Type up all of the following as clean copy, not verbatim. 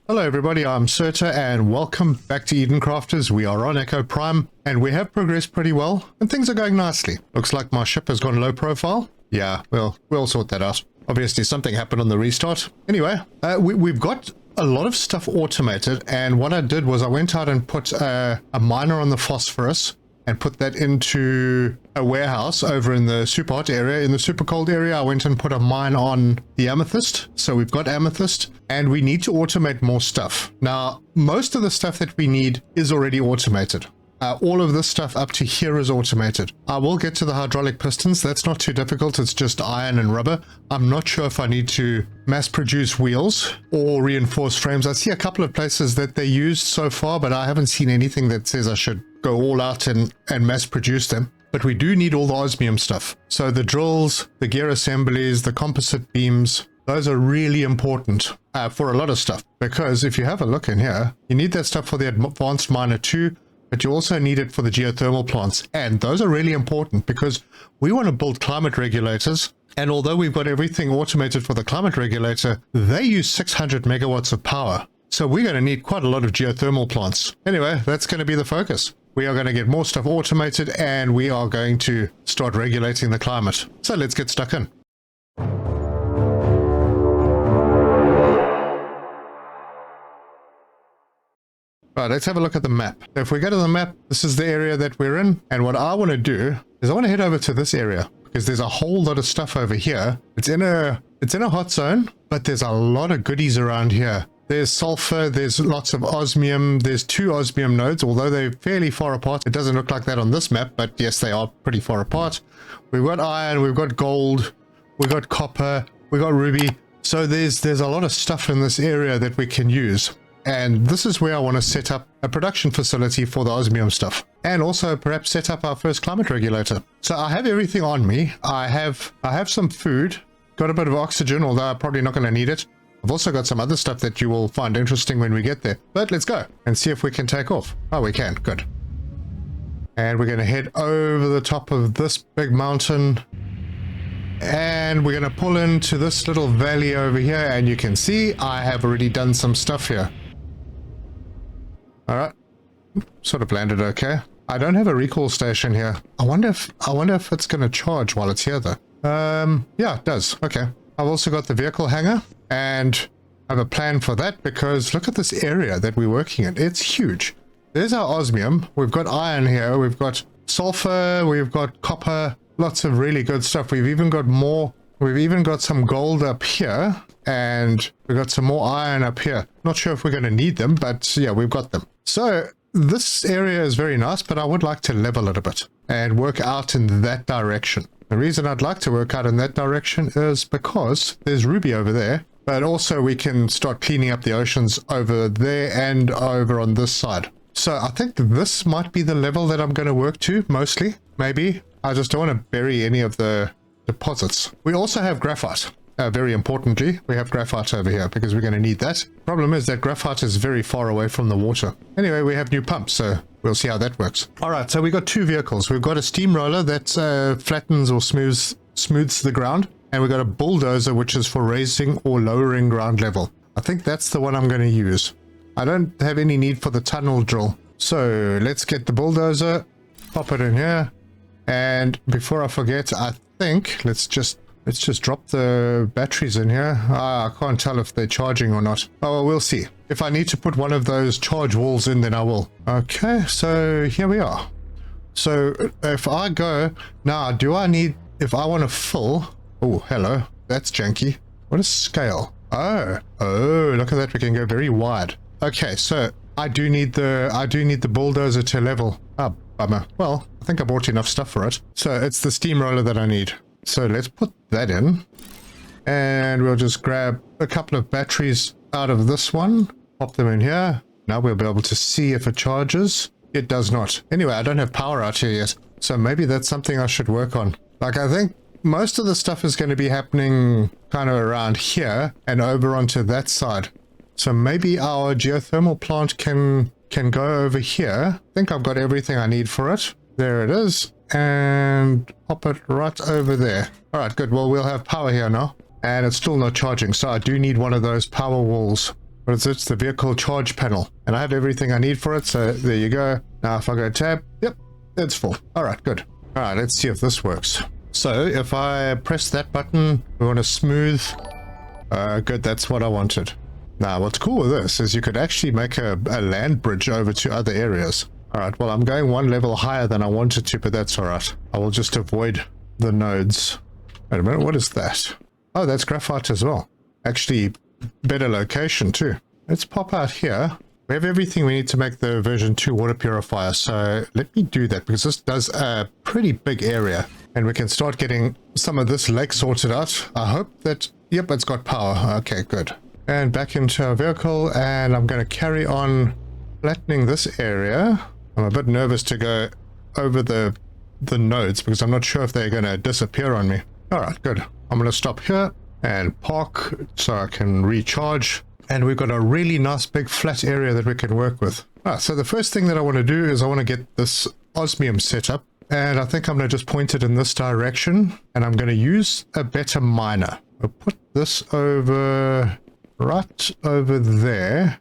Hello everybody, I'm Serta and welcome back to Eden Crafters. We are on Echo Prime and we have progressed pretty well and things are going nicely. Looks like my ship has gone low profile. Yeah, well, we'll sort that out. Obviously something happened on the restart. Anyway, we've got a lot of stuff automated, and what I did was I went out and put a miner on the phosphorus and put that into a warehouse over in the super hot area. In the super cold area, I went and put a mine on the amethyst. So we've got amethyst and we need to automate more stuff. Now, most of the stuff that we need is already automated. All of this stuff up to here is automated. I will get to the hydraulic pistons. That's not too difficult. It's just iron and rubber. I'm not sure if I need to mass produce wheels or reinforce frames. I see a couple of places that they used so far, but I haven't seen anything that says I should go all out and mass produce them. But we do need all the osmium stuff. So the drills, the gear assemblies, the composite beams, those are really important for a lot of stuff. Because if you have a look in here, you need that stuff for the advanced miner too, but you also need it for the geothermal plants. And those are really important because we want to build climate regulators. And although we've got everything automated for the climate regulator, they use 600 megawatts of power. So we're going to need quite a lot of geothermal plants. Anyway, that's going to be the focus. We are going to get more stuff automated and we are going to start regulating the climate. So let's get stuck in. Right, let's have a look at the map. If we go to the map, this is the area that we're in. And what I want to do is I want to head over to this area because there's a whole lot of stuff over here. It's in a hot zone, but there's a lot of goodies around here. There's sulfur, there's lots of osmium, there's 2 osmium nodes, although they're fairly far apart. It doesn't look like that on this map, but yes, they are pretty far apart. We've got iron, we've got gold, we've got copper, we've got ruby. So there's a lot of stuff in this area that we can use. And this is where I want to set up a production facility for the osmium stuff. And also perhaps set up our first climate regulator. So I have everything on me. I have some food, got a bit of oxygen, although I'm probably not going to need it. I've also got some other stuff that you will find interesting when we get there. But let's go and see if we can take off. Oh, we can. Good. And we're going to head over the top of this big mountain. And we're going to pull into this little valley over here. And you can see I have already done some stuff here. All right. Sort of landed okay. I don't have a recall station here. I wonder if it's going to charge while it's here though. Yeah, it does. Okay. I've also got the vehicle hangar and I have a plan for that because look at this area that we're working in. It's huge. There's our osmium. We've got iron here. We've got sulfur. We've got copper. Lots of really good stuff. We've even got more. We've even got some gold up here and we've got some more iron up here. Not sure if we're going to need them, but yeah, we've got them. So this area is very nice, but I would like to level it a bit and work out in that direction. The reason I'd like to work out in that direction is because there's ruby over there, but also we can start cleaning up the oceans over there and over on this side. So I think this might be the level that I'm going to work to mostly, maybe. I just don't want to bury any of the deposits. We also have graphite. Very importantly, we have graphite over here because we're going to need that. Problem is that graphite is very far away from the water. Anyway, we have new pumps, so we'll see how that works. All right, so we got 2 vehicles. We've got a steamroller that flattens or smooths the ground, and we've got a bulldozer which is for raising or lowering ground level. I think that's the one I'm going to use. I don't have any need for the tunnel drill. So let's get the bulldozer, pop it in here, and before I forget, I think let's just drop the batteries in here. I can't tell if they're charging or not. Oh, well, we'll see. If I need to put one of those charge walls in, then I will. Okay, so here we are. So if I go now, if I want to fill, oh, hello, that's janky. What is scale? Oh, look at that. We can go very wide. Okay, so I do need the bulldozer to level. Ah, bummer. Well, I think I bought enough stuff for it. So it's the steamroller that I need. So let's put that in and we'll just grab a couple of batteries out of this one, pop them in here. Now we'll be able to see if it charges. It does not. Anyway, I don't have power out here yet, so maybe that's something I should work on. Like, I think most of the stuff is going to be happening kind of around here and over onto that side. So maybe our geothermal plant can go over here. I think I've got everything I need for it. There it is. And pop it right over there. All right, good. Well, we'll have power here now. And it's still not charging, so I do need one of those power walls. What is it? It's the vehicle charge panel. And I have everything I need for it, so there you go. Now if I go tab, yep, it's full. Alright, good. Alright, let's see if this works. So if I press that button, we want to smooth. Good, that's what I wanted. Now what's cool with this is you could actually make a land bridge over to other areas. Alright, well I'm going one level higher than I wanted to, but that's alright. I will just avoid the nodes. Wait a minute, what is that? Oh, that's graphite as well. Actually, better location too. Let's pop out here. We have everything we need to make the version 2 water purifier, so let me do that because this does a pretty big area and we can start getting some of this lake sorted out. I hope that, yep, it's got power. Okay, good. And back into our vehicle, and I'm going to carry on flattening this area. I'm a bit nervous to go over the nodes because I'm not sure if they're going to disappear on me. Alright, good. I'm going to stop here and park so I can recharge. And we've got a really nice big flat area that we can work with. So the first thing that I want to do is I want to get this osmium set up. And I think I'm going to just point it in this direction. And I'm going to use a better miner. I'll put this over right over there.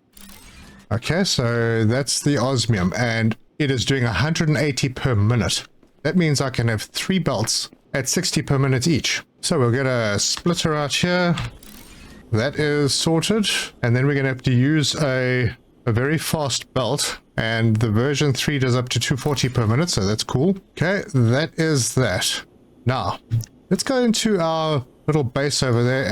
Okay, so that's the osmium. And it is doing 180 per minute. That means I can have 3 belts at 60 per minute each. So we'll get a splitter out here. That is sorted. And then we're going to have to use a very fast belt. And the version 3 does up to 240 per minute, so that's cool. Okay, that is that. Now, let's go into our little base over there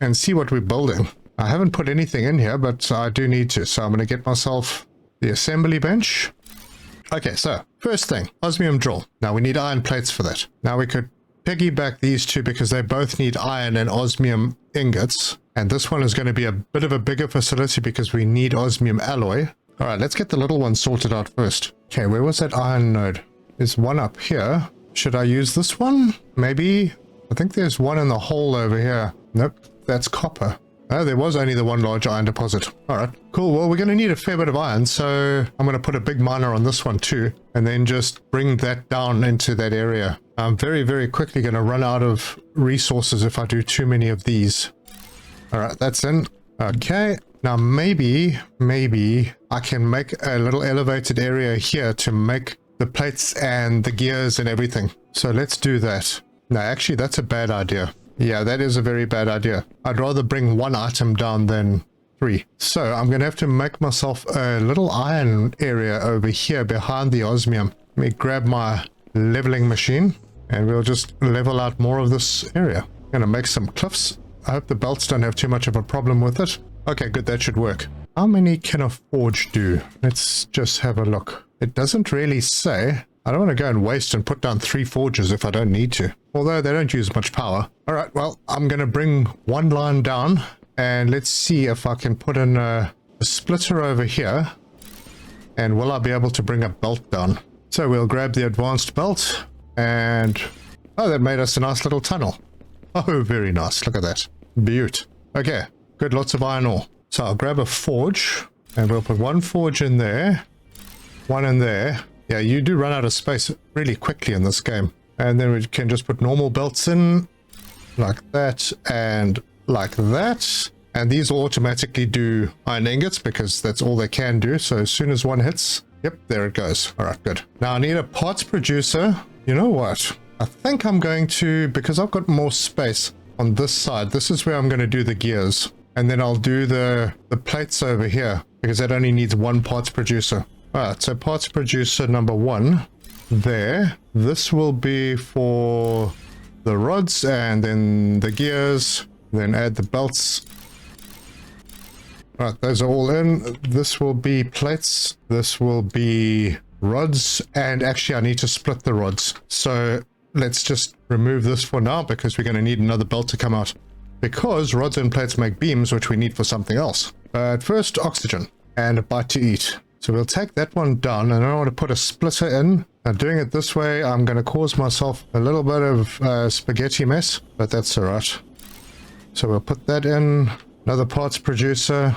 and see what we're building. I haven't put anything in here, but I do need to. So I'm going to get myself the assembly bench. Okay, so first thing, osmium drill. Now we need iron plates for that. Now we could piggyback these two because they both need iron and osmium ingots. And this one is going to be a bit of a bigger facility because we need osmium alloy. All right, let's get the little one sorted out first. Okay, where was that iron node? There's one up here. Should I use this one? Maybe. I think there's one in the hole over here. Nope, that's copper. Oh, there was only the one large iron deposit. All right, cool. Well, we're going to need a fair bit of iron, so I'm going to put a big miner on this one too, and then just bring that down into that area. I'm very, very quickly going to run out of resources if I do too many of these. All right, that's in. Okay, now maybe I can make a little elevated area here to make the plates and the gears and everything. So let's do that. No, actually, that's a bad idea. Yeah, that is a very bad idea. I'd rather bring one item down than 3. So I'm going to have to make myself a little iron area over here behind the osmium. Let me grab my leveling machine and we'll just level out more of this area. I'm going to make some cliffs. I hope the belts don't have too much of a problem with it. Okay, good, that should work. How many can a forge do? Let's just have a look. It doesn't really say. I don't want to go and waste and put down 3 forges if I don't need to. Although they don't use much power. Alright, well, I'm going to bring one line down. And let's see if I can put in a splitter over here. And will I be able to bring a belt down? So we'll grab the advanced belt. And... oh, that made us a nice little tunnel. Oh, very nice. Look at that. Beaut. Okay, good, lots of iron ore. So I'll grab a forge. And we'll put one forge in there. One in there. Yeah, you do run out of space really quickly in this game. And then we can just put normal belts in, like that, and like that. And these will automatically do iron ingots because that's all they can do. So as soon as one hits, yep, there it goes. All right, good. Now I need a parts producer. You know what? I think I'm going to, because I've got more space on this side, this is where I'm going to do the gears. And then I'll do the plates over here because that only needs one parts producer. Alright, so parts producer number 1 there. This will be for the rods and then the gears, then add the belts. Alright, those are all in. This will be plates, this will be rods, and actually I need to split the rods. So let's just remove this for now because we're going to need another belt to come out. Because rods and plates make beams, which we need for something else. But first, oxygen and a bite to eat. So we'll take that one down, and I want to put a splitter in. Now doing it this way, I'm going to cause myself a little bit of spaghetti mess, but that's alright. So we'll put that in. Another parts producer.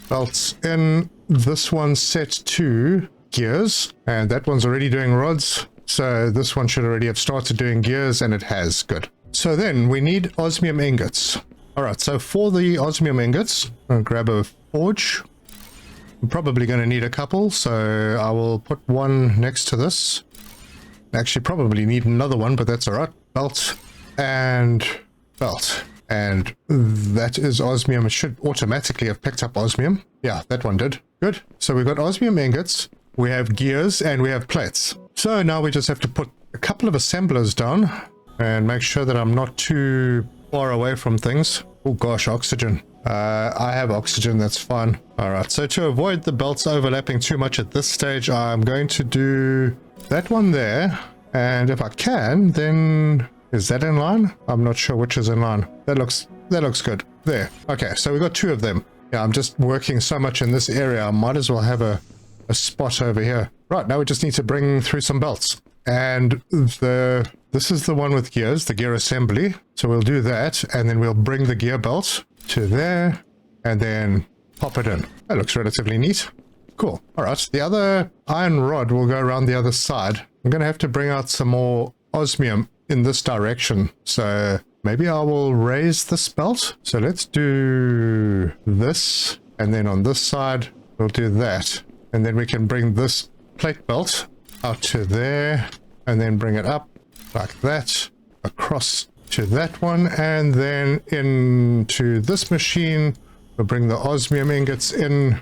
Belts in. This one's set to gears, and that one's already doing rods. So this one should already have started doing gears, and it has. Good. So then we need osmium ingots. All right, so for the osmium ingots, I'll grab a forge. I'm probably going to need a couple, so I will put one next to this. Actually, probably need another one, but that's all right. Belt and belt. And that is osmium. It should automatically have picked up osmium. Yeah, that one did. Good. So we've got osmium ingots, we have gears, and we have plates. So now we just have to put a couple of assemblers down and make sure that I'm not too far away from things. Oh gosh, oxygen. I have oxygen, that's fine. All right, so to avoid the belts overlapping too much at this stage, I'm going to do that one there. And if I can, then is that in line? I'm not sure which is in line. That looks good. There. Okay, so we got two of them. Yeah, I'm just working so much in this area, I might as well have a spot over here. Right, now we just need to bring through some belts. And this is the one with gears, the gear assembly. So we'll do that, and then we'll bring the gear belt to there, and then pop it in. That looks relatively neat. Cool. All right, the other iron rod will go around the other side. I'm going to have to bring out some more osmium in this direction. So maybe I will raise this belt. So let's do this, and then on this side, we'll do that. And then we can bring this plate belt out to there, and then bring it up like that, across to that one, and then into this machine. We'll bring the osmium ingots in,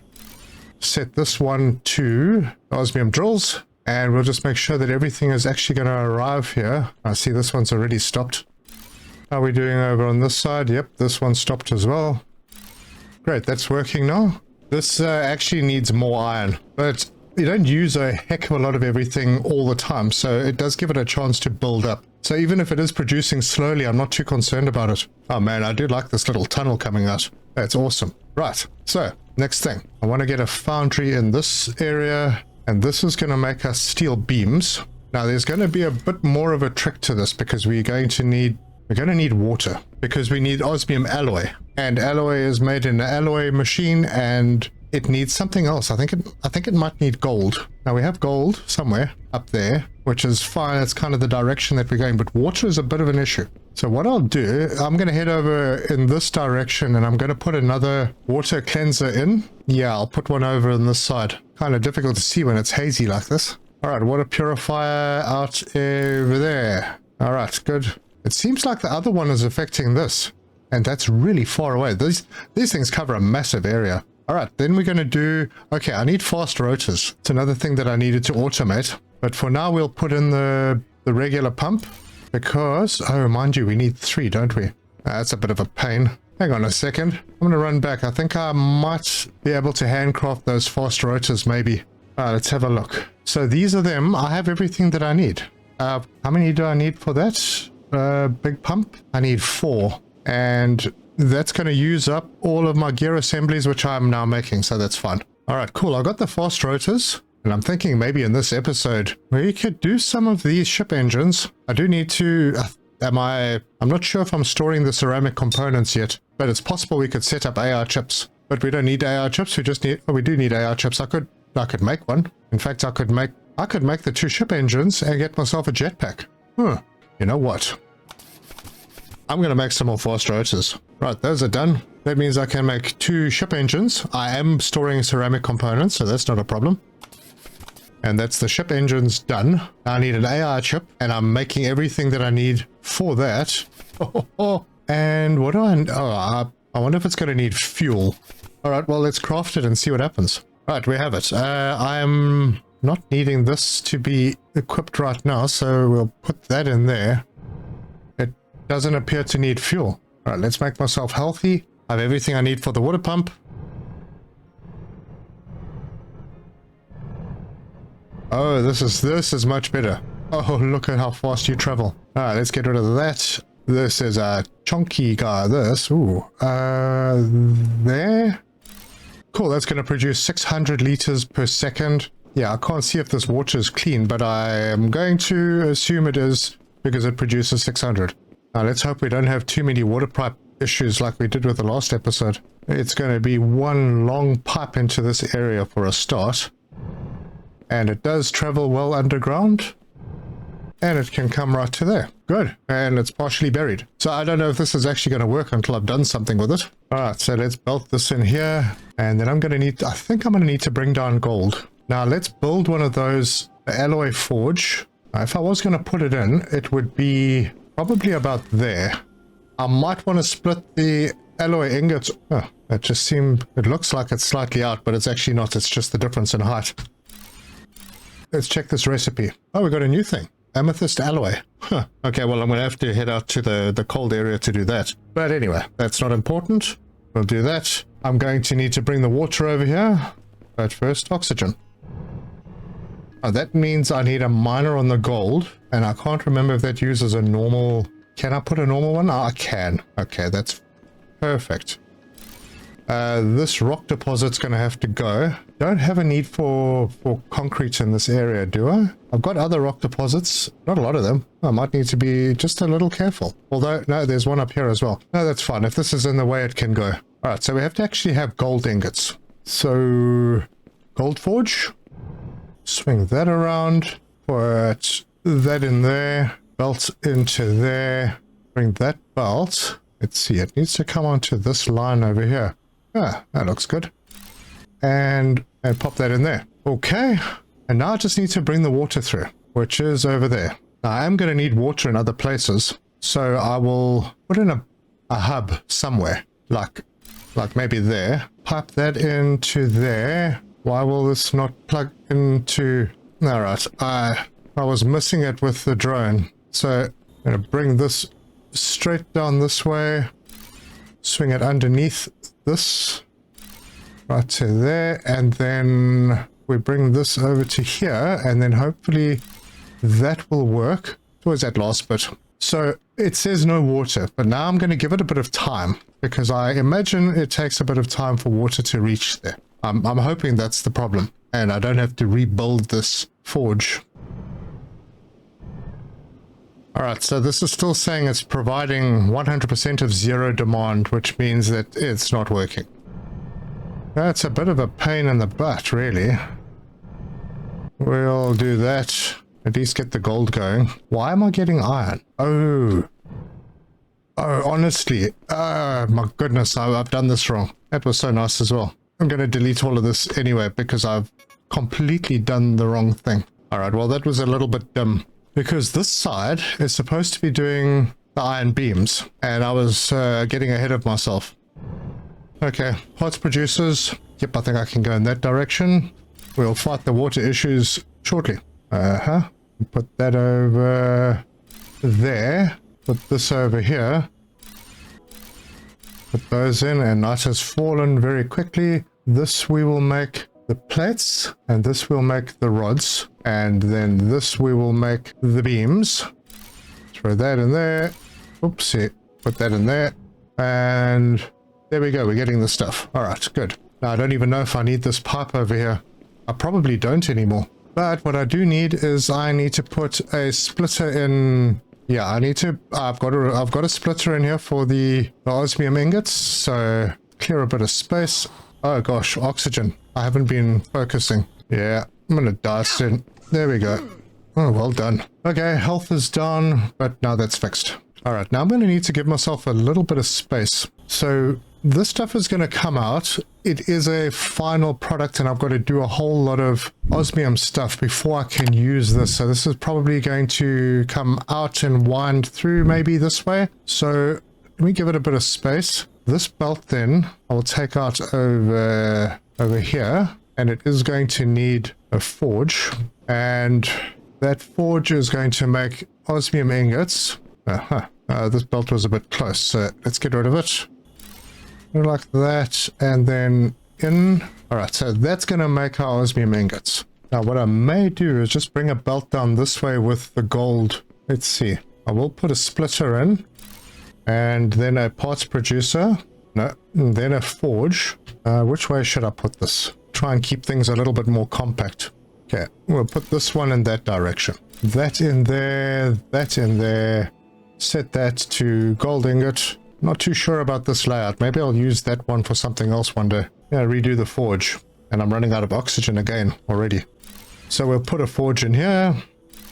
set this one to osmium drills, and we'll just make sure that everything is actually going to arrive here. I see this one's already stopped. How are we doing over on this side? Yep, this one stopped as well. Great, that's working now. This actually needs more iron, but you don't use a heck of a lot of everything all the time, so it does give it a chance to build up. So even if it is producing slowly, I'm not too concerned about it. Oh man, I do like this little tunnel coming out. That's awesome. Right, so next thing. I want to get a foundry in this area, and this is going to make us steel beams. Now there's going to be a bit more of a trick to this, because we're going to need water, because we need osmium alloy, and alloy is made in an alloy machine, and it needs something else. I think it might need gold. Now we have gold somewhere up there, which is fine. That's kind of the direction that we're going, but water is a bit of an issue. So what I'll do, I'm going to head over in this direction, and I'm going to put another water cleanser in. Yeah, I'll put one over on this side. Kind of difficult to see when it's hazy like this. All right, water purifier out over there. All right, good. It seems like the other one is affecting this, and that's really far away. These things cover a massive area. All right, then we're going to do... Okay, I need fast rotors. It's another thing that I needed to automate. But for now, we'll put in the regular pump, because... Oh, mind you, we need 3, don't we? That's a bit of a pain. Hang on a second. I'm going to run back. I think I might be able to handcraft those fast rotors, maybe. All right, let's have a look. So these are them. I have everything that I need. How many do I need for that? Big pump? I need 4. And... that's going to use up all of my gear assemblies, which I'm now making, so that's fine. All right, cool. I got the fast rotors, and I'm thinking maybe in this episode we could do some of these ship engines. I do need to... I'm not sure if I'm storing the ceramic components yet, but it's possible we could set up AI chips. But we don't need AI chips. We just need... Oh, we do need AI chips. I could make one. In fact, I could make the 2 ship engines and get myself a jetpack. You know what? I'm going to make some more fast rotors. Right, those are done. That means I can make 2 ship engines. I am storing ceramic components, so that's not a problem. And that's the ship engines done. I need an AI chip, and I'm making everything that I need for that. And what do I wonder if it's going to need fuel. All right, well, let's craft it and see what happens. Right, we have it. I'm not needing this to be equipped right now, so we'll put that in there. Doesn't appear to need fuel. All right, let's make myself healthy. I have everything I need for the water pump. Oh, this is much better. Oh, look at how fast you travel. All right, let's get rid of that. This is a chunky guy, this. Ooh. There. Cool, that's going to produce 600 liters per second. Yeah, I can't see if this water is clean, but I am going to assume it is, because it produces 600. Now, let's hope we don't have too many water pipe issues like we did with the last episode. It's going to be one long pipe into this area for a start. And it does travel well underground. And it can come right to there. good. And it's partially buried. So I don't know if this is actually going to work until I've done something with it. All right, so let's belt this in here. And then I'm going to need, I think I'm going to need to bring down gold. Now let's build one of those alloy forge. If I was going to put it in, it would be probably about there. I might want to split the alloy ingots. Oh, that just seemed, it looks like it's slightly out, but it's actually not. It's just the difference in height. Let's check this recipe. Oh, we got a new thing. Amethyst alloy. Huh. Okay, well, I'm going to have to head out to the cold area to do that. But anyway, that's not important. We'll do that. I'm going to need to bring the water over here. But first, oxygen. Oh, that means I need a miner on the gold. And I can't remember if that uses a normal... Can I put a normal one? Oh, I can. Okay, that's perfect. This rock deposit's going to have to go. Don't have a need for concrete in this area, do I? I've got other rock deposits. Not a lot of them. I might need to be just a little careful. Although, no, there's one up here as well. No, that's fine. If this is in the way, it can go. All right, so we have to actually have gold ingots. So, gold forge. Swing that around. Put that in there. Belt into there. Bring that belt. Let's see, it needs to come onto this line over here. Ah, that looks good. And pop that in there. Okay. And now I just need to bring the water through, which is over there. Now I am going to need water in other places. So I will put in a hub somewhere. Like maybe there. Pipe that into there. Why will this not plug into... Alright, I was missing it with the drone. So I'm going to bring this straight down this way. Swing it underneath this. Right to there. And then we bring this over to here. And then hopefully that will work. It's always that last bit. So it says no water. But now I'm going to give it a bit of time. Because I imagine it takes a bit of time for water to reach there. I'm hoping that's the problem. And I don't have to rebuild this forge. Alright, so this is still saying it's providing 100% of zero demand, which means that it's not working. That's a bit of a pain in the butt, really. We'll do that. At least get the gold going. Why am I getting iron? Oh, honestly. My goodness, I've done this wrong. That was so nice as well. I'm going to delete all of this anyway, because I've completely done the wrong thing. Alright, well, that was a little bit dumb. Because this side is supposed to be doing the iron beams, and I was getting ahead of myself. Okay, parts producers. Yep, I think I can go in that direction. We'll fight the water issues shortly. Put that over there. Put this over here. Put those in, and night has fallen very quickly. This we will make the plates, and this will make the rods, and then this we will make the beams. Throw that in there. Oopsie. Put that in there. And there we go. We're getting the stuff. All right, good. Now, I don't even know if I need this pipe over here. I probably don't anymore. But what I do need is I need to put a splitter in. Yeah, I need to. I've got a splitter in here for the osmium ingots. So clear a bit of space. Oh gosh, oxygen. I haven't been focusing. Yeah, I'm gonna die soon. There we go. Oh, well done. Okay, health is down, but now that's fixed. Alright, now I'm gonna need to give myself a little bit of space. So this stuff is gonna come out. It is a final product, and I've got to do a whole lot of osmium stuff before I can use this. So this is probably going to come out and wind through maybe this way. So let me give it a bit of space. This belt then I'll take out over here, and it is going to need a forge, and that forge is going to make osmium ingots. This belt was a bit close, so let's get rid of it. Like that, and then in. Alright, so that's going to make our osmium ingots. Now what I may do is just bring a belt down this way with the gold. Let's see. I will put a splitter in. And then a parts producer. No, and then a forge. Which way should I put this? Try and keep things a little bit more compact. Okay, we'll put this one in that direction. That in there, that in there. Set that to gold ingot. Not too sure about this layout. Maybe I'll use that one for something else one day. Yeah, redo the forge. And I'm running out of oxygen again already. So we'll put a forge in here.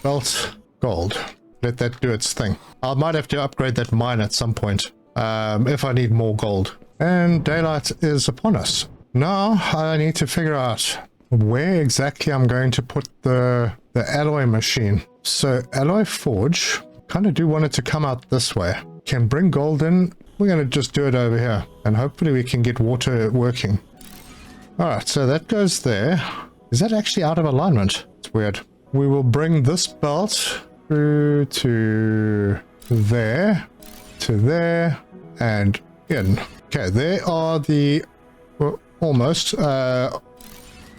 Belt, gold. let that do its thing. I might have to upgrade that mine at some point if I need more gold. And daylight is upon us. Now I need to figure out where exactly I'm going to put the alloy machine. So alloy forge, kind of do want it to come out this way. Can bring gold in. We're going to just do it over here, and hopefully we can get water working. All right, so that goes there. Is that actually out of alignment? It's weird. We will bring this belt through to there, and in. Okay, there are the almost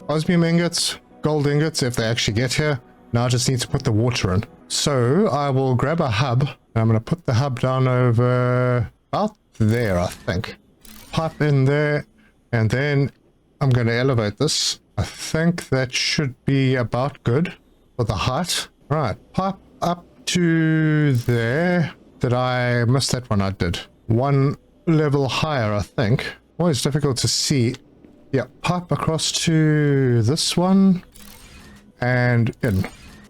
osmium ingots, gold ingots if they actually get here. Now I just need to put the water in. So I will grab a hub, and I'm going to put the hub down over about there, I think. Pipe in there, and then I'm going to elevate this. I think that should be about good for the height. All right, pipe up to there. Did I miss that one? I did. One level higher, I think. Always difficult to see. Yeah, pipe across to this one and in.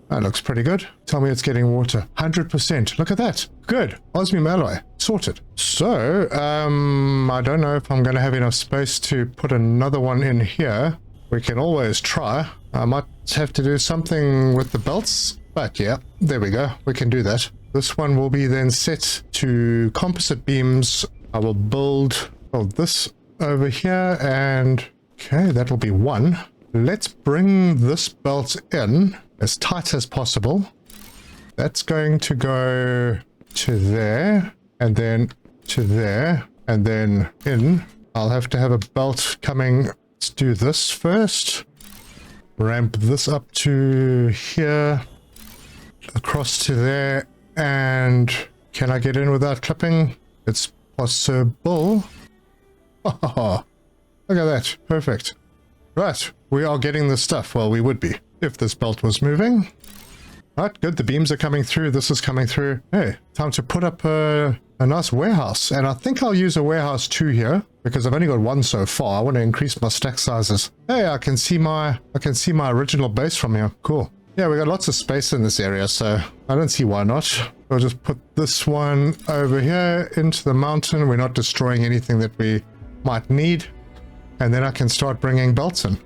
That looks pretty good. Tell me it's getting water. 100%. Look at that. Good. Osmium alloy. Sorted. So, I don't know if I'm going to have enough space to put another one in here. We can always try. I might have to do something with the belts. But yeah, there we go. We can do that. This one will be then set to composite beams. I will build this over here, and okay, that will be one. Let's bring this belt in as tight as possible. That's going to go to there, and then to there, and then in. I'll have to have a belt coming. Let's do this first. Ramp this up to here, across to there, and can I get in without clipping? It's possible. Oh, look at that. Perfect. Right, we are getting the stuff. Well, we would be if this belt was moving. Right, good. The beams are coming through. This is coming through. Hey, time to put up a nice warehouse. And I think I'll use a warehouse 2 here because I've only got 1 so far. I want to increase my stack sizes. Hey, I can see my original base from here. Cool. Yeah, we got lots of space in this area, so I don't see why not. I'll just put this one over here into the mountain. We're not destroying anything that we might need. And then I can start bringing belts in.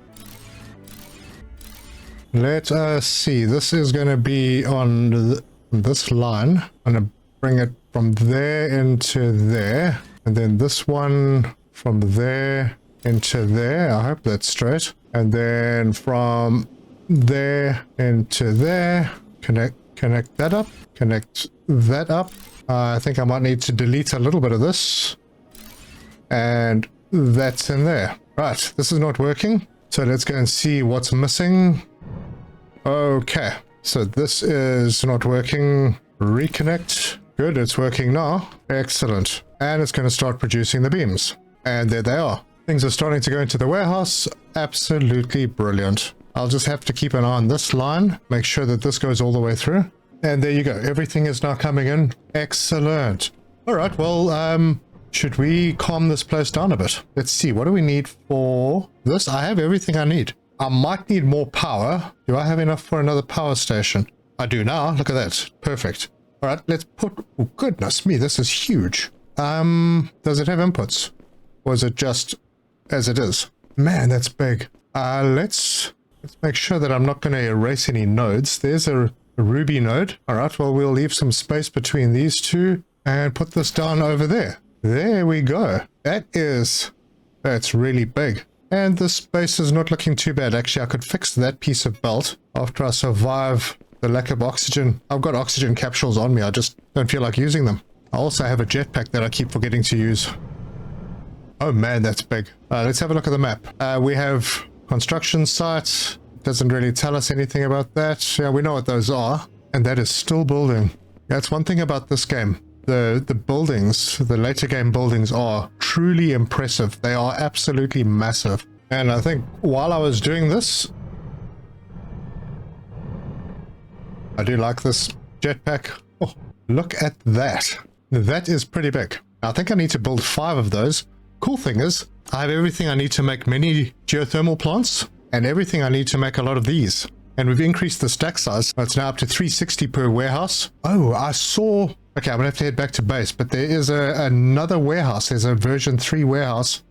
Let us see. This is going to be on this line. I'm going to bring it from there into there. And then this one from there into there. I hope that's straight. And then from there into there. Connect that up. Connect that up. I think I might need to delete a little bit of this. And that's in there. Right, this is not working. So let's go and see what's missing. Okay, so this is not working. Reconnect. Good, it's working now. Excellent. And it's going to start producing the beams. And there they are. Things are starting to go into the warehouse. Absolutely brilliant. I'll just have to keep an eye on this line. Make sure that this goes all the way through. And there you go. Everything is now coming in. Excellent. All right, well, should we calm this place down a bit? Let's see. What do we need for this? I have everything I need. I might need more power. Do I have enough for another power station? I do now. Look at that. Perfect. All right, let's put... Oh, goodness me, this is huge. Does it have inputs? Or is it just as it is? Man, that's big. Let's make sure that I'm not going to erase any nodes. There's a Ruby node. All right, well, we'll leave some space between these two and put this down over there. There we go. That's really big. And this space is not looking too bad. Actually, I could fix that piece of belt after I survive the lack of oxygen. I've got oxygen capsules on me. I just don't feel like using them. I also have a jetpack that I keep forgetting to use. Oh man, that's big. Let's have a look at the map. We have construction sites. Doesn't really tell us anything about that. Yeah, we know what those are. And that is still building. That's one thing about this game. The buildings, the later game buildings are truly impressive. They are absolutely massive. And I think while I was doing this, I do like this jetpack. Oh, look at that. That is pretty big. I think I need to build 5 of those. Cool thing is, I have everything I need to make many geothermal plants and everything I need to make a lot of these. and we've increased the stack size. It's now up to 360 per warehouse. Oh, I saw... Okay, I'm going to have to head back to base, but there is another warehouse. There's a version 3 warehouse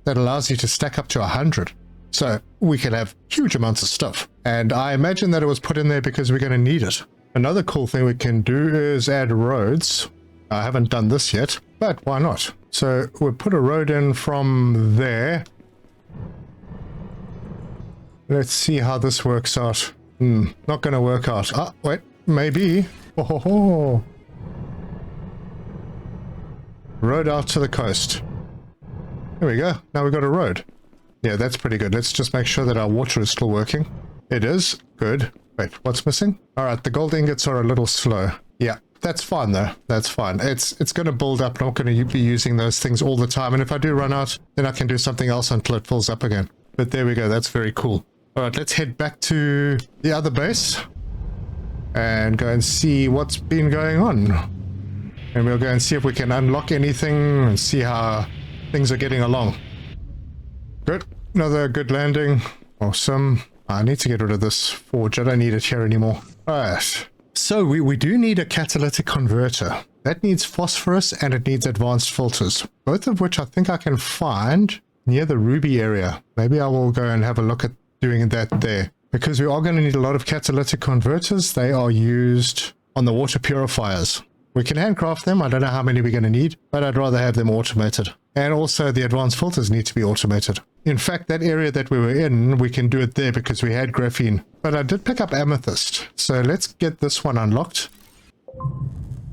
that allows you to stack up to 100. So we can have huge amounts of stuff. And I imagine that it was put in there because we're going to need it. Another cool thing we can do is add roads. I haven't done this yet, but why not? So we'll put a road in from there. Let's see how this works out. Not going to work out. Ah, wait, maybe. Oh. Road out to the coast. There we go. Now we've got a road. Yeah, that's pretty good. Let's just make sure that our water is still working. It is. Good. Wait, what's missing? All right, the gold ingots are a little slow. Yeah, that's fine though. That's fine. It's going to build up. I'm not going to be using those things all the time. And if I do run out, then I can do something else until it fills up again. But there we go. That's very cool. All right, let's head back to the other base and go and see what's been going on. And we'll go and see if we can unlock anything and see how things are getting along. Good. Another good landing. Awesome. I need to get rid of this forge. I don't need it here anymore. Alright. So we do need a catalytic converter. That needs phosphorus and it needs advanced filters. Both of which I think I can find near the ruby area. Maybe I will go and have a look at doing that there. Because we are going to need a lot of catalytic converters. They are used on the water purifiers. We can handcraft them. I don't know how many we're going to need, but I'd rather have them automated. And also the advanced filters need to be automated. In fact, that area that we were in, we can do it there because we had graphene. But I did pick up amethyst. So let's get this one unlocked.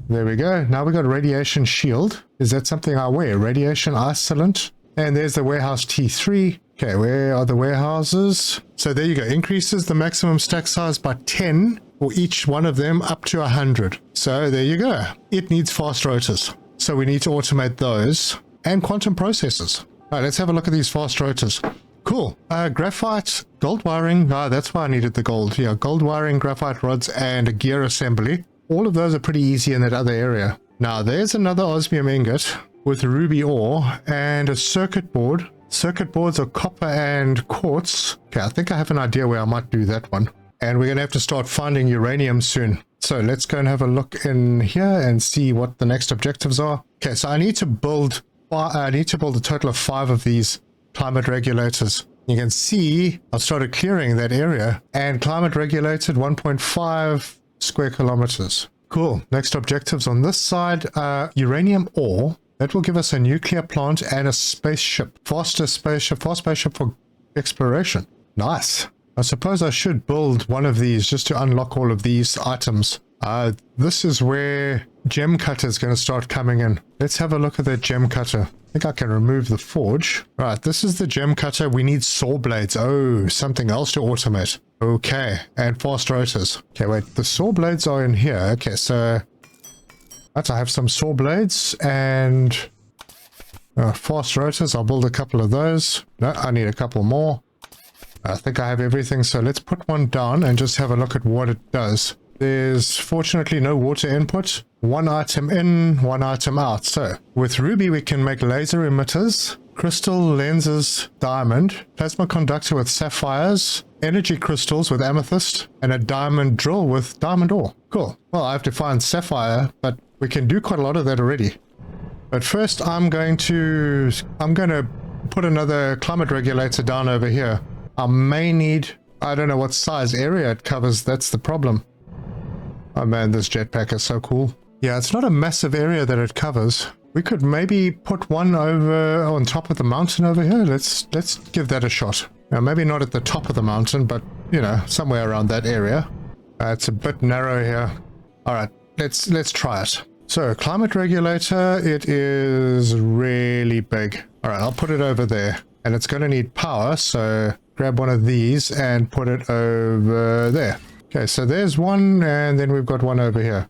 There we go. Now we got radiation shield. Is that something I wear? Radiation isolant. And there's the warehouse T3. Okay, where are the warehouses? So there you go. Increases the maximum stack size by 10 for each one of them up to 100. So there you go. It needs fast rotors. So we need to automate those and quantum processors. All right, let's have a look at these fast rotors. Cool. Graphite, gold wiring. Ah, that's why I needed the gold. Yeah, gold wiring, graphite rods, and a gear assembly. All of those are pretty easy in that other area. Now, there's another osmium ingot with ruby ore and a circuit board. Circuit boards are copper and quartz. Okay, I think I have an idea where I might do that one. And we're going to have to start finding uranium soon. So let's go and have a look in here and see what the next objectives are. Okay, so I need to build a total of 5 of these climate regulators. You can see I've started clearing that area and climate regulated 1.5 square kilometers. Cool. Next objectives on this side, uranium ore. That will give us a nuclear plant and a spaceship. Fast spaceship for exploration. Nice. I suppose I should build one of these just to unlock all of these items. This is where gem cutter is going to start coming in. Let's have a look at that gem cutter. I think I can remove the forge. Right, this is the gem cutter. We need saw blades. Oh, something else to automate. Okay, and fast rotors. Okay, wait, the saw blades are in here. Okay, so I have some saw blades and fast rotors. I'll build a couple of those. No, I need a couple more. I think I have everything, so let's put one down and just have a look at what it does. There's fortunately no water input. One item in, one item out. So with ruby we can make laser emitters, crystal lenses, diamond, plasma conductor with sapphires, energy crystals with amethyst, and a diamond drill with diamond ore. Cool. Well, I have to find sapphire, but we can do quite a lot of that already. But first I'm going to put another climate regulator down over here. I may need, I don't know what size area it covers. That's the problem. Oh man, this jetpack is so cool. Yeah, it's not a massive area that it covers. We could maybe put one over on top of the mountain over here. Let's give that a shot. Now, maybe not at the top of the mountain, but you know, somewhere around that area. It's a bit narrow here. All right, let's try it. So, climate regulator, it is really big. All right, I'll put it over there, and it's going to need power. So, grab one of these and put it over there. Okay, so there's one, and then we've got one over here.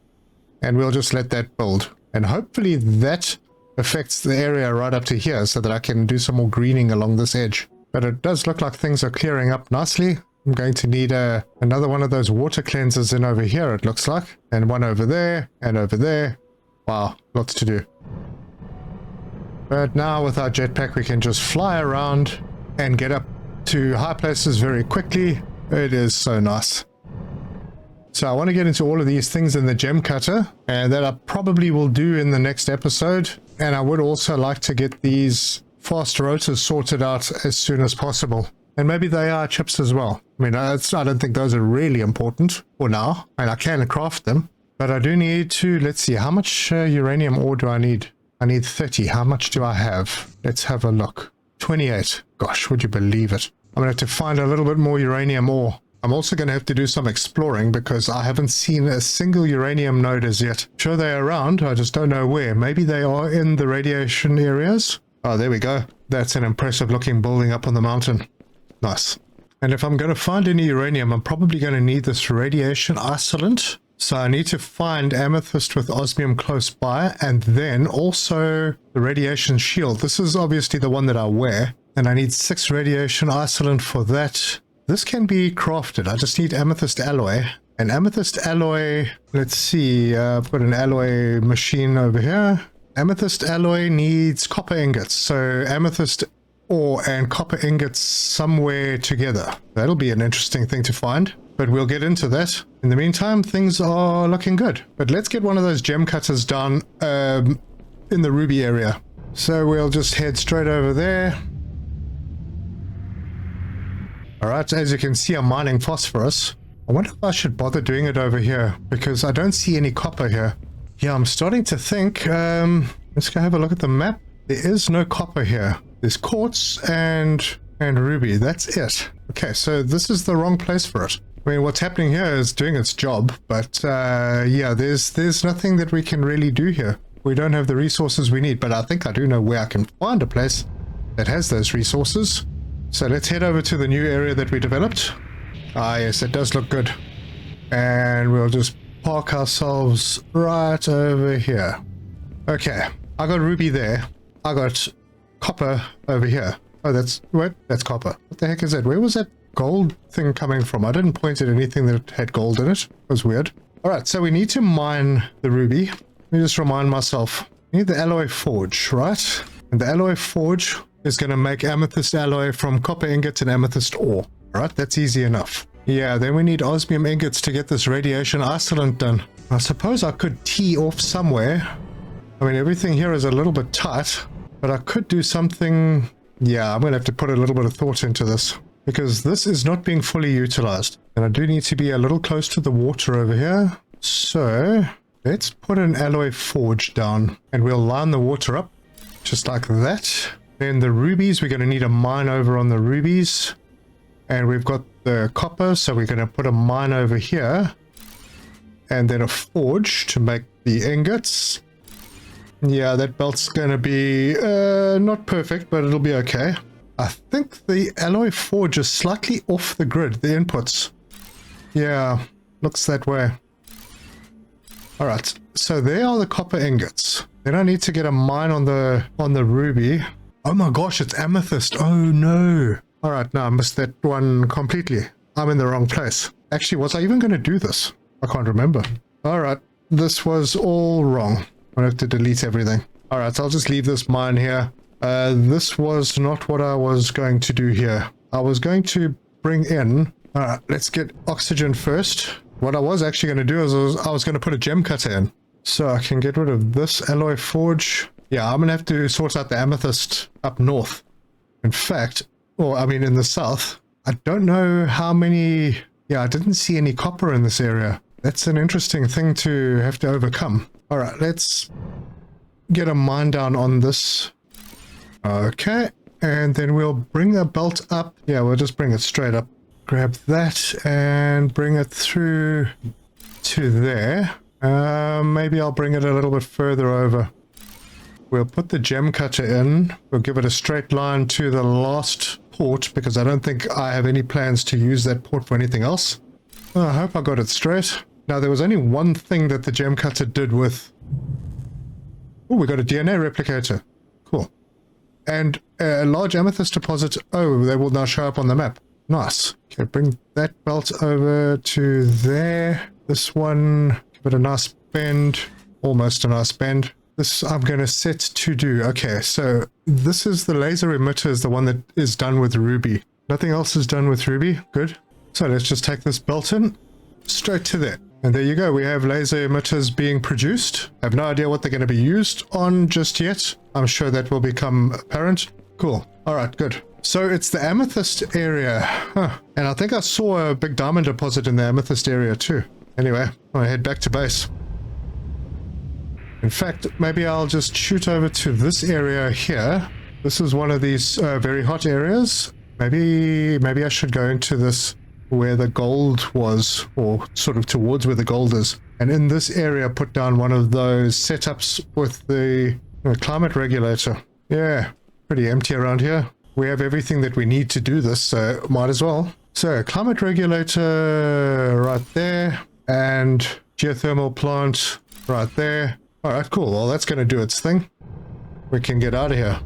And we'll just let that build. And hopefully that affects the area right up to here so that I can do some more greening along this edge. But it does look like things are clearing up nicely. I'm going to need another one of those water cleansers in over here, it looks like. And one over there, and over there. Wow, lots to do. But now with our jetpack we can just fly around and get up to high places very quickly. It is so nice. So I want to get into all of these things in the gem cutter, and that I probably will do in the next episode. And I would also like to get these fast rotors sorted out as soon as possible. And maybe they are chips as well. I mean, I don't think those are really important for now, and I can craft them. But I do need to, let's see, how much uranium ore do I need? I need 30. How much do I have? Let's have a look. 28. Gosh, would you believe it? I'm going to have to find a little bit more uranium ore. I'm also going to have to do some exploring because I haven't seen a single uranium node as yet. Sure, they're around, I just don't know where. Maybe they are in the radiation areas. Oh, there we go. That's an impressive looking building up on the mountain. Nice. And if I'm going to find any uranium, I'm probably going to need this radiation isolant. So I need to find amethyst with osmium close by, and then also the radiation shield. This is obviously the one that I wear, and I need 6 radiation isolant for that. This can be crafted. I just need amethyst alloy. And amethyst alloy, let's see, I've got an alloy machine over here. Amethyst alloy needs copper ingots. So amethyst ore and copper ingots somewhere together. That'll be an interesting thing to find, but we'll get into that. In the meantime, things are looking good. But let's get one of those gem cutters down in the ruby area. So we'll just head straight over there. Alright, as you can see, I'm mining phosphorus. I wonder if I should bother doing it over here, because I don't see any copper here. Yeah, I'm starting to think, let's go have a look at the map. There is no copper here. There's quartz and ruby, that's it. Okay, so this is the wrong place for it. I mean, what's happening here is doing its job, but yeah, there's nothing that we can really do here. We don't have the resources we need, but I think I do know where I can find a place that has those resources. So let's head over to the new area that we developed. Ah, yes, it does look good. And we'll just park ourselves right over here. Okay, I got ruby there. I got copper over here. Oh, that's copper. What the heck is that? Where was that gold thing coming from? I didn't point at anything that had gold in it. It was weird. All right, so we need to mine the ruby. Let me just remind myself. We need the alloy forge, right? And the alloy forge is going to make amethyst alloy from copper ingots and amethyst ore. All right, that's easy enough. Yeah, then we need osmium ingots to get this radiation isolant done. I suppose I could tee off somewhere. I mean, everything here is a little bit tight, but I could do something. Yeah, I'm going to have to put a little bit of thought into this, because this is not being fully utilized. And I do need to be a little close to the water over here. So let's put an alloy forge down, and we'll line the water up just like that. Then the rubies, we're going to need a mine over on the rubies. And we've got the copper, so we're going to put a mine over here. And then a forge to make the ingots. Yeah, that belt's going to be not perfect, but it'll be okay. I think the alloy forge is slightly off the grid, the inputs. Yeah, looks that way. Alright, so there are the copper ingots. Then I need to get a mine on the ruby. Oh my gosh, it's amethyst. Oh no. Alright, no, I missed that one completely. I'm in the wrong place. Actually, was I even going to do this? I can't remember. Alright, this was all wrong. I have to delete everything. Alright, so I'll just leave this mine here. This was not what I was going to do here. I was going to bring in... Alright, let's get oxygen first. What I was actually going to do is I was going to put a gem cutter in. So I can get rid of this alloy forge. Yeah, I'm going to have to sort out the amethyst up north. In fact, or I mean in the south. I don't know how many... Yeah, I didn't see any copper in this area. That's an interesting thing to have to overcome. Alright, let's get a mine down on this. Okay, and then we'll bring the belt up. Yeah, we'll just bring it straight up. Grab that and bring it through to there. Maybe I'll bring it a little bit further over. We'll put the gem cutter in. We'll give it a straight line to the last port, because I don't think I have any plans to use that port for anything else. I hope I got it straight. Now, there was only one thing that the gem cutter did with... Oh, we got a DNA replicator. Cool. And a large amethyst deposit. Oh, they will now show up on the map. Nice. Okay, bring that belt over to there. This one, give it a nice bend. Almost a nice bend. This I'm going to set to do. Okay, so this is the laser emitter, is the one that is done with ruby. Nothing else is done with ruby. Good. So let's just take this belt in. Straight to there. And there you go. We have laser emitters being produced. I have no idea what they're going to be used on just yet. I'm sure that will become apparent. Cool. All right, good. So it's the amethyst area. Huh. And I think I saw a big diamond deposit in the amethyst area too. Anyway, I'm going to head back to base. In fact, maybe I'll just shoot over to this area here. This is one of these very hot areas. Maybe I should go into this where the gold was, or sort of towards where the gold is. And in this area, put down one of those setups with the climate regulator. Yeah, pretty empty around here. We have everything that we need to do this, so might as well. So, climate regulator right there, and geothermal plant right there. All right, cool. Well, that's going to do its thing. We can get out of here.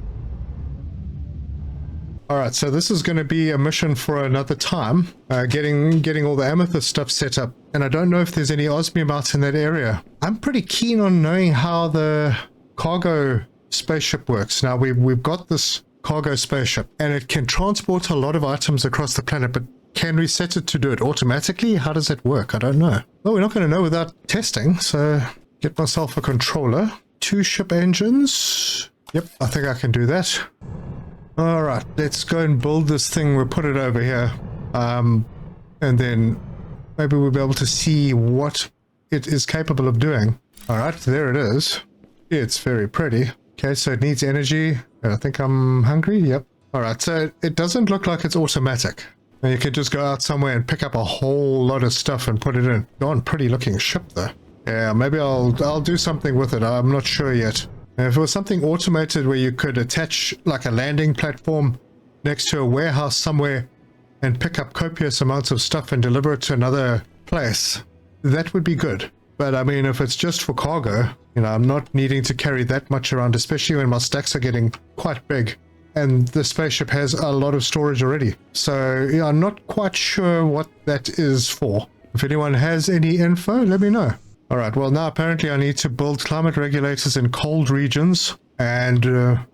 All right, so this is going to be a mission for another time, getting all the amethyst stuff set up. And I don't know if there's any osmium out in that area. I'm pretty keen on knowing how the cargo spaceship works. Now, we've got this cargo spaceship, and it can transport a lot of items across the planet, but can we set it to do it automatically? How does it work? I don't know. Well, we're not going to know without testing, so get myself a controller. 2 ship engines. Yep, I think I can do that. All right, let's go and build this thing. We'll put it over here. And then maybe we'll be able to see what it is capable of doing. All right, there it is. It's very pretty. Okay, so it needs energy. I think I'm hungry. Yep. All right, so it doesn't look like it's automatic. And you could just go out somewhere and pick up a whole lot of stuff and put it in. Darn pretty looking ship though. Yeah, maybe I'll do something with it. I'm not sure yet. If it was something automated where you could attach like a landing platform next to a warehouse somewhere and pick up copious amounts of stuff and deliver it to another place, that would be good. But I mean, if it's just for cargo, you know, I'm not needing to carry that much around, especially when my stacks are getting quite big. And the spaceship has a lot of storage already. So yeah, I'm not quite sure what that is for. If anyone has any info, let me know. All right, well, now apparently I need to build climate regulators in cold regions, and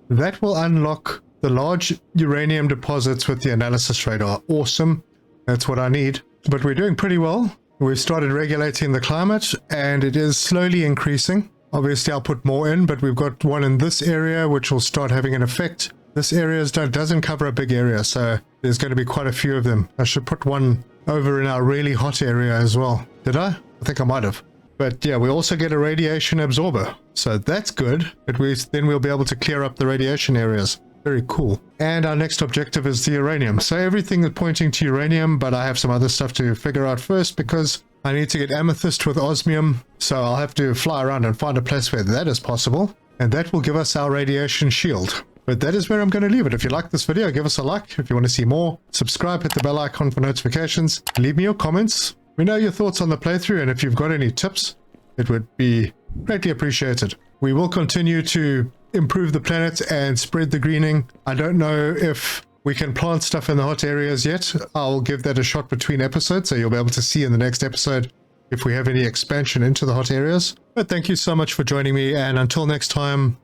that will unlock the large uranium deposits with the analysis radar. Awesome. That's what I need. But we're doing pretty well. We've started regulating the climate, and it is slowly increasing. Obviously, I'll put more in, but we've got one in this area, which will start having an effect. This area doesn't cover a big area, so there's going to be quite a few of them. I should put one over in our really hot area as well. Did I? I think I might have. But yeah, we also get a radiation absorber, so that's good. Then we'll be able to clear up the radiation areas. Very cool. And our next objective is the uranium. So everything is pointing to uranium, but I have some other stuff to figure out first because I need to get amethyst with osmium. So I'll have to fly around and find a place where that is possible. And that will give us our radiation shield. But that is where I'm going to leave it. If you like this video, give us a like. If you want to see more, subscribe, hit the bell icon for notifications. Leave me your comments. We know your thoughts on the playthrough, and if you've got any tips, it would be greatly appreciated. We will continue to improve the planet and spread the greening. I don't know if we can plant stuff in the hot areas yet. I'll give that a shot between episodes, so you'll be able to see in the next episode if we have any expansion into the hot areas. But thank you so much for joining me, and until next time,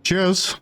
cheers!